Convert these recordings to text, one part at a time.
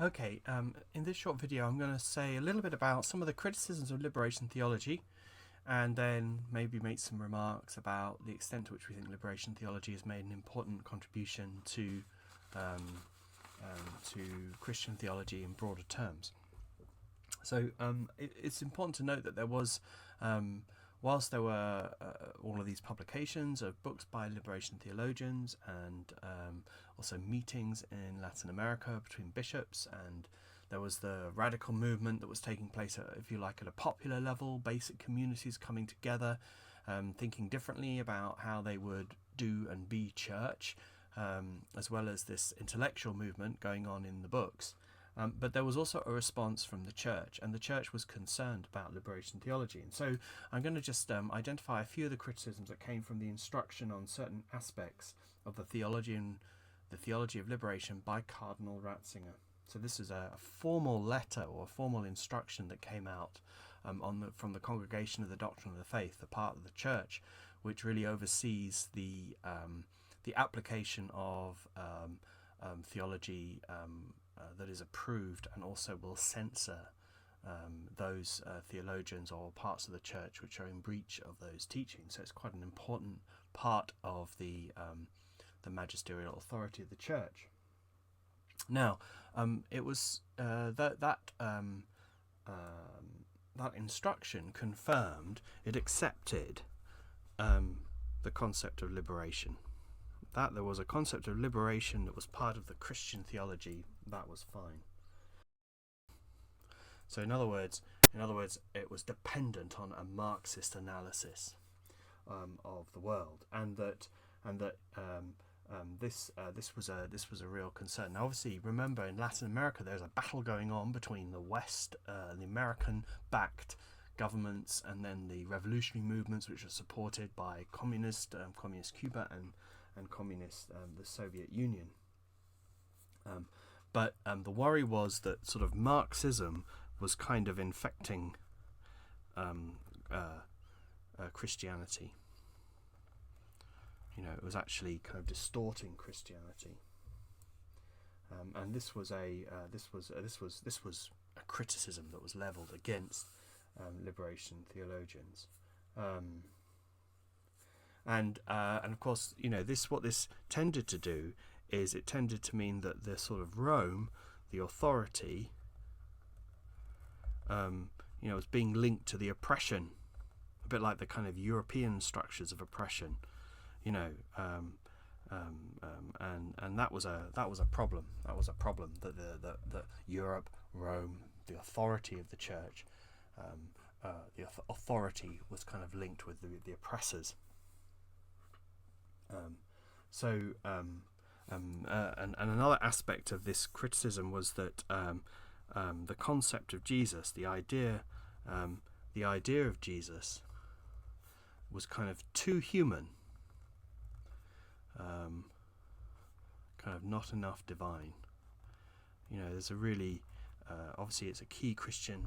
Okay, in this short video I'm going to say a little bit about some of the criticisms of liberation theology, and then maybe make some remarks about the extent to which we think liberation theology has made an important contribution to Christian theology in broader terms. So it's important to note that there was, whilst there were all of these publications of books by liberation theologians and also meetings in Latin America between bishops, and there was the radical movement that was taking place, if you like, at a popular level, basic communities coming together, thinking differently about how they would do and be church, as well as this intellectual movement going on in the books. But there was also a response from the church, and the church was concerned about liberation theology. And so I'm going to just identify a few of the criticisms that came from the instruction on certain aspects of the theology and the theology of liberation by Cardinal Ratzinger. So this is a formal letter or a formal instruction that came out from the Congregation of the Doctrine of the Faith, the part of the church which really oversees the application of theology that is approved, and also will censor those theologians or parts of the church which are in breach of those teachings. So it's quite an important part of the magisterial authority of the church. Now, it was that instruction confirmed, it accepted the concept of liberation. That there was a concept of liberation that was part of the Christian theology, that was fine. So in other words, it was dependent on a Marxist analysis of the world, and that this was a real concern. Now, obviously, remember, in Latin America there's a battle going on between the West, the American-backed governments, and then the revolutionary movements which are supported by communist Cuba and communist the Soviet Union. But the worry was that sort of Marxism was kind of infecting Christianity. You know, it was actually kind of distorting Christianity, and this was a criticism that was levelled against liberation theologians. And of course, you know, what this tended to do is it tended to mean that the sort of Rome, the authority, was being linked to the oppression, a bit like the kind of European structures of oppression, and that was a problem. That was a problem that that Europe, Rome, the authority of the church, the authority was kind of linked with the oppressors. And another aspect of this criticism was that the concept of Jesus, the idea of Jesus, was kind of too human, kind of not enough divine. You know, there's a really obviously it's a key Christian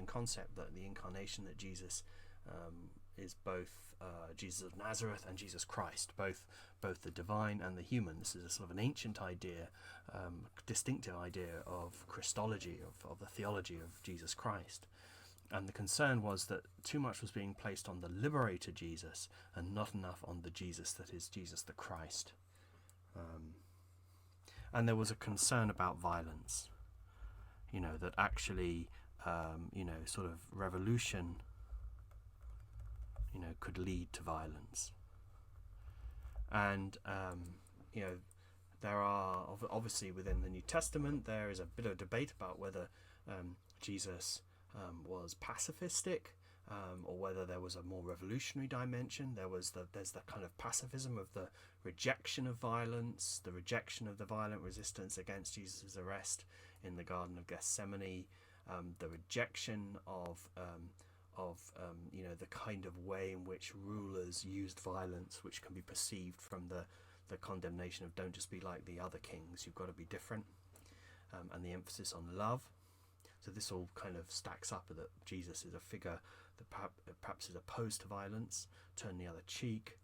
concept that the incarnation, that Jesus is both Jesus of Nazareth and Jesus Christ, both the divine and the human. This is a sort of an ancient idea, distinctive idea of Christology, of the theology of Jesus Christ. And the concern was that too much was being placed on the liberator Jesus and not enough on the Jesus that is Jesus the Christ. And there was a concern about violence, that actually, sort of revolution, could lead to violence. And, there are, obviously within the New Testament, there is a bit of debate about whether Jesus was pacifistic, or whether there was a more revolutionary dimension. There's the kind of pacifism of the rejection of violence, the rejection of the violent resistance against Jesus' arrest in the Garden of Gethsemane, the rejection of the kind of way in which rulers used violence, which can be perceived from the condemnation of don't just be like the other kings, you've got to be different, and the emphasis on love. So this all kind of stacks up that Jesus is a figure that perhaps is opposed to violence, turn the other cheek,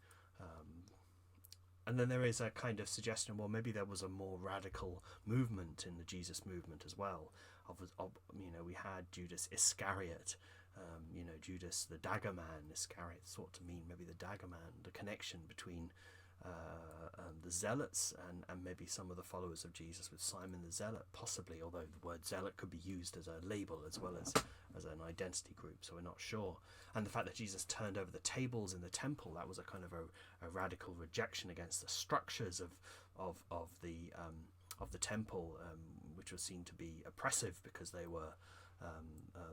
And then there is a kind of suggestion, well, maybe there was a more radical movement in the Jesus movement as well. We had Judas Iscariot, Judas the dagger man. Iscariot thought to mean maybe the dagger man, the connection between the zealots and maybe some of the followers of Jesus with Simon the Zealot, possibly, although the word zealot could be used as a label as well as an identity group, so we're not sure. And the fact that Jesus turned over the tables in the temple, that was a kind of a radical rejection against the structures of the temple, which was seen to be oppressive because they were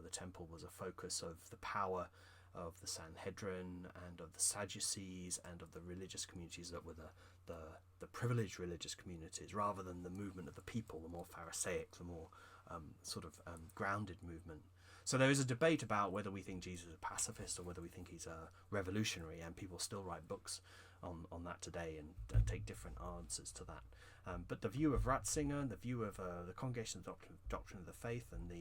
the temple was a focus of the power of the Sanhedrin and of the Sadducees and of the religious communities that were the privileged religious communities, rather than the movement of the people, the more Pharisaic, the more grounded movement. So there is a debate about whether we think Jesus is a pacifist or whether we think he's a revolutionary, and people still write books on that today and take different answers to that. But the view of Ratzinger, the view of the Congregation of Doctrine of the Faith and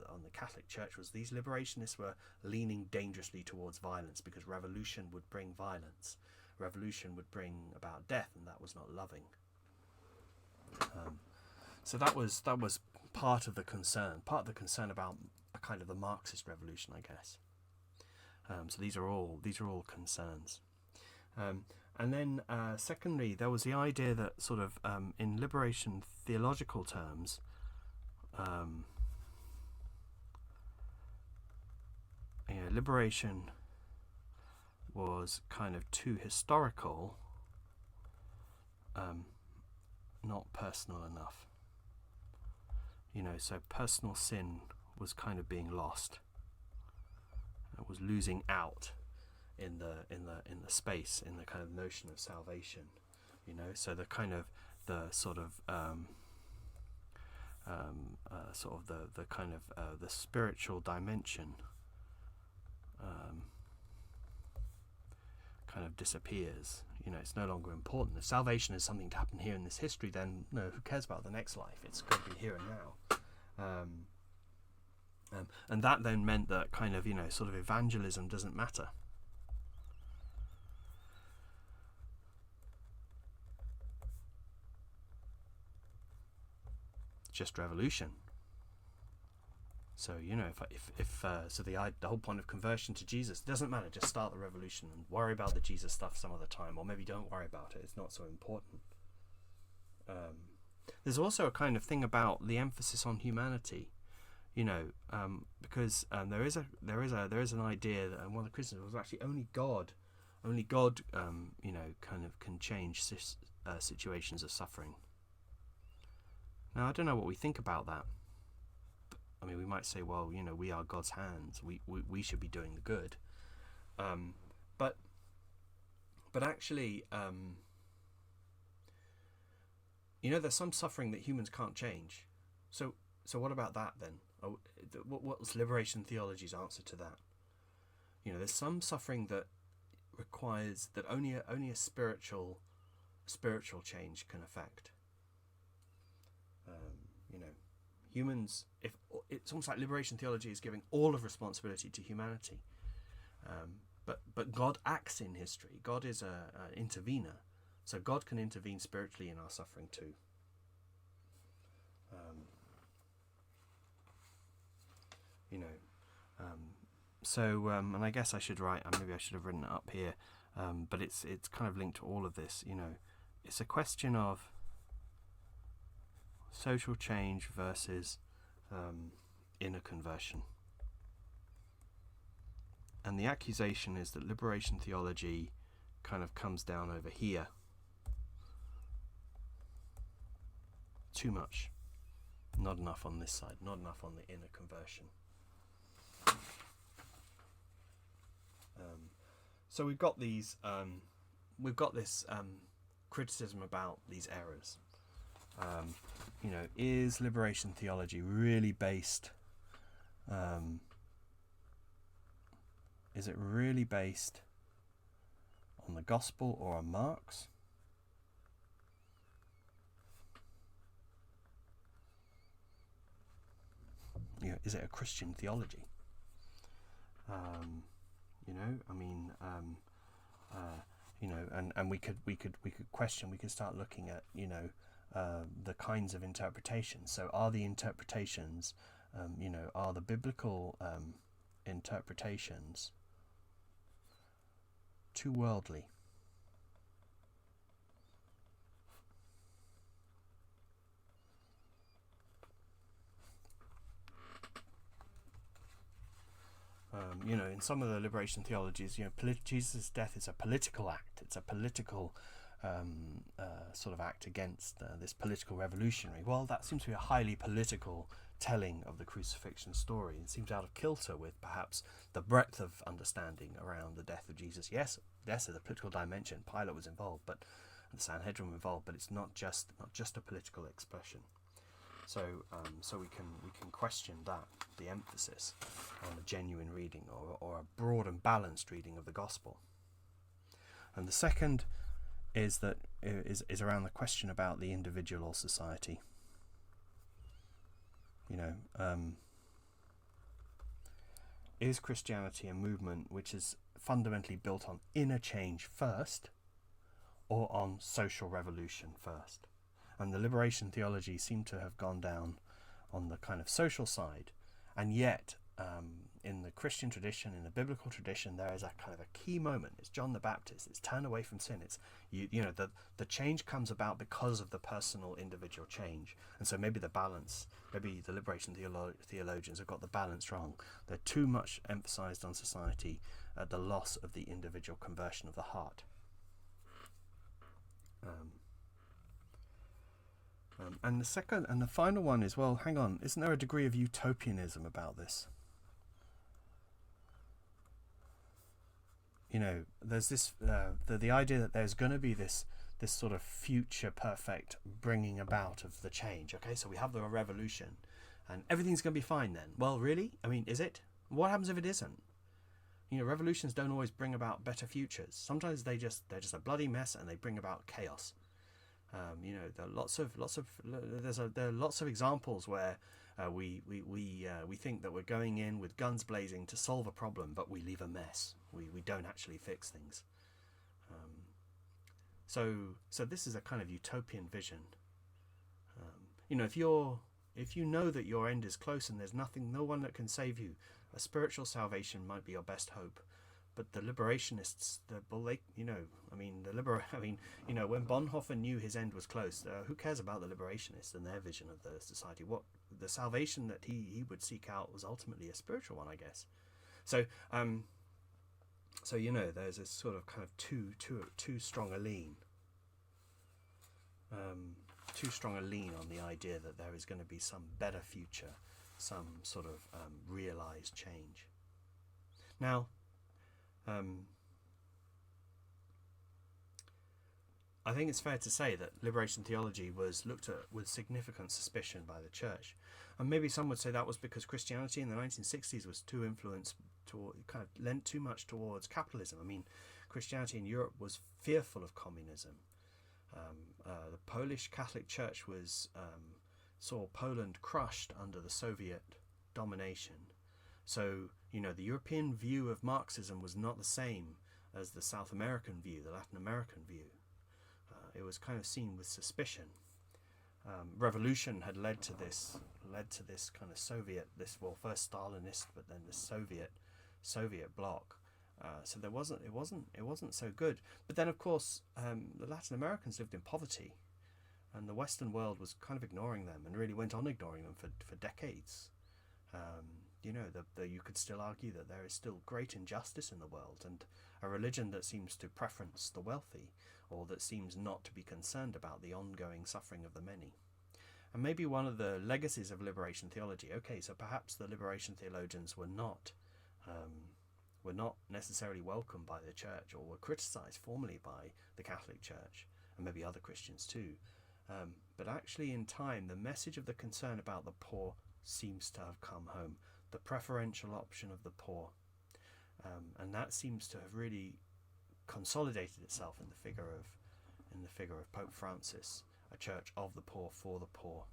on the Catholic Church was these liberationists were leaning dangerously towards violence because revolution would bring violence. Revolution would bring about death, and that was not loving. So that was part of the concern about a kind of the Marxist revolution, I guess. So these are all concerns. And then, secondly, there was the idea that sort of in liberation theological terms, liberation was kind of too historical, not personal enough. So personal sin was kind of being lost. It was losing out in the space, in the kind of notion of salvation, so the kind of the sort of the kind of the spiritual dimension kind of disappears. It's no longer important. If salvation is something to happen here in this history, then no, who cares about the next life? It's going to be here and now. And that then meant that kind of sort of evangelism doesn't matter. Just revolution. So the whole point of conversion to Jesus, it doesn't matter, just start the revolution and worry about the Jesus stuff some other time, or maybe don't worry about it, it's not so important. There's also a kind of thing about the emphasis on humanity, because there is an idea that one of the Christians was actually only God kind of can change situations of suffering. Now, I don't know what we think about that. I mean, we might say, well, we are God's hands. We should be doing the good. But actually, there's some suffering that humans can't change. So what about that then? What's liberation theology's answer to that? There's some suffering that requires that only a spiritual change can affect. Humans, if it's almost like liberation theology is giving all of responsibility to humanity, but God acts in history. God is an intervener, so God can intervene spiritually in our suffering too. And I guess I should write. Maybe I should have written it up here, but it's kind of linked to all of this. It's a question of social change versus inner conversion. And the accusation is that liberation theology kind of comes down over here too much. Not enough on this side, not enough on the inner conversion. So we've got this criticism about these errors. Is liberation theology really based? Is it really based on the gospel or on Marx? Is it a Christian theology? and we could question, we could start looking at, the kinds of interpretations. So are the interpretations, are the biblical interpretations too worldly? In some of the liberation theologies, Jesus' death is a political act. It's a political sort of act against this political revolutionary. Well, that seems to be a highly political telling of the crucifixion story. It seems out of kilter with perhaps the breadth of understanding around the death of Jesus. Yes, there's a political dimension. Pilate was involved, but the Sanhedrin were involved. But it's not just a political expression. So we can question that, the emphasis on a genuine reading or a broad and balanced reading of the gospel. And the second is around the question about the individual or society. Is Christianity a movement which is fundamentally built on inner change first, or on social revolution first? And the liberation theology seemed to have gone down on the kind of social side, and yet in the Christian tradition, in the biblical tradition, there is a kind of a key moment. It's John the Baptist. It's turn away from sin. It's the change comes about because of the personal individual change. And so maybe the balance, maybe the liberation theologians have got the balance wrong. They're too much emphasized on society at the loss of the individual conversion of the heart. And the second and the final one is, well, hang on, isn't there a degree of utopianism about this? There's this the idea that there's going to be this sort of future perfect bringing about of the change. Okay, so we have the revolution, and everything's going to be fine then. Well, really? I mean, is it? What happens if it isn't? Revolutions don't always bring about better futures. Sometimes they're just a bloody mess, and they bring about chaos. There are lots of examples where we think that we're going in with guns blazing to solve a problem, but we leave a mess. We don't actually fix things. So this is a kind of utopian vision. If you know that your end is close and there's no one that can save you, a spiritual salvation might be your best hope. But the liberationists, when Bonhoeffer knew his end was close, who cares about the liberationists and their vision of the society? What the salvation that he would seek out was ultimately a spiritual one, I guess. So there's this sort of kind of too strong a lean, on the idea that there is going to be some better future, some sort of realized change. Now, I think it's fair to say that liberation theology was looked at with significant suspicion by the church. And maybe some would say that was because Christianity in the 1960s was too influenced, kind of lent too much towards capitalism. I mean, Christianity in Europe was fearful of communism. The Polish Catholic Church saw Poland crushed under the Soviet domination. So, the European view of Marxism was not the same as the South American view, the Latin American view. It was kind of seen with suspicion. Revolution had led to this kind of Soviet, first Stalinist, but then the Soviet bloc. So it wasn't so good. But then, of course, the Latin Americans lived in poverty, and the Western world was kind of ignoring them, and really went on ignoring them for decades. You could still argue that there is still great injustice in the world, and a religion that seems to preference the wealthy, or that seems not to be concerned about the ongoing suffering of the many. And maybe one of the legacies of liberation theology, okay, so perhaps the liberation theologians were not necessarily welcomed by the church, or were criticized formally by the Catholic Church, and maybe other Christians too. But actually in time, the message of the concern about the poor seems to have come home, the preferential option of the poor. And that seems to have really consolidated itself in the figure of Pope Francis, a church of the poor for the poor.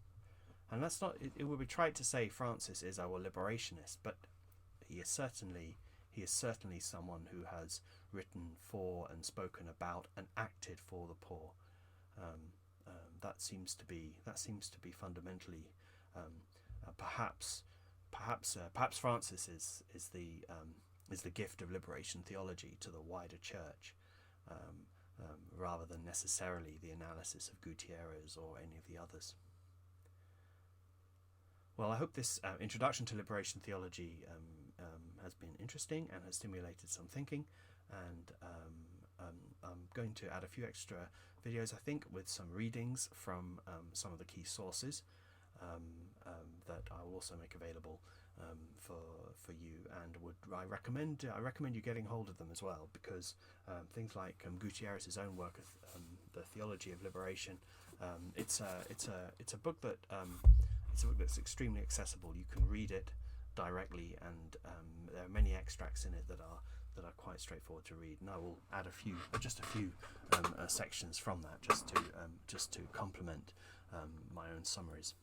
And that's not, it would be trite to say Francis is our liberationist, but he is certainly he is certainly someone who has written for and spoken about and acted for the poor. That seems to be fundamentally, perhaps Francis is the gift of liberation theology to the wider church, rather than necessarily the analysis of Gutierrez or any of the others. Well, I hope this introduction to liberation theology has been interesting and has stimulated some thinking, and I'm going to add a few extra videos, I think, with some readings from some of the key sources that I will also make available for you, and I recommend you getting hold of them as well, because things like Gutierrez's own work, the Theology of Liberation, it's a book that that's extremely accessible. You can read it directly, and there are many extracts in it that are quite straightforward to read. And I will add just a few sections from that, just to complement my own summaries.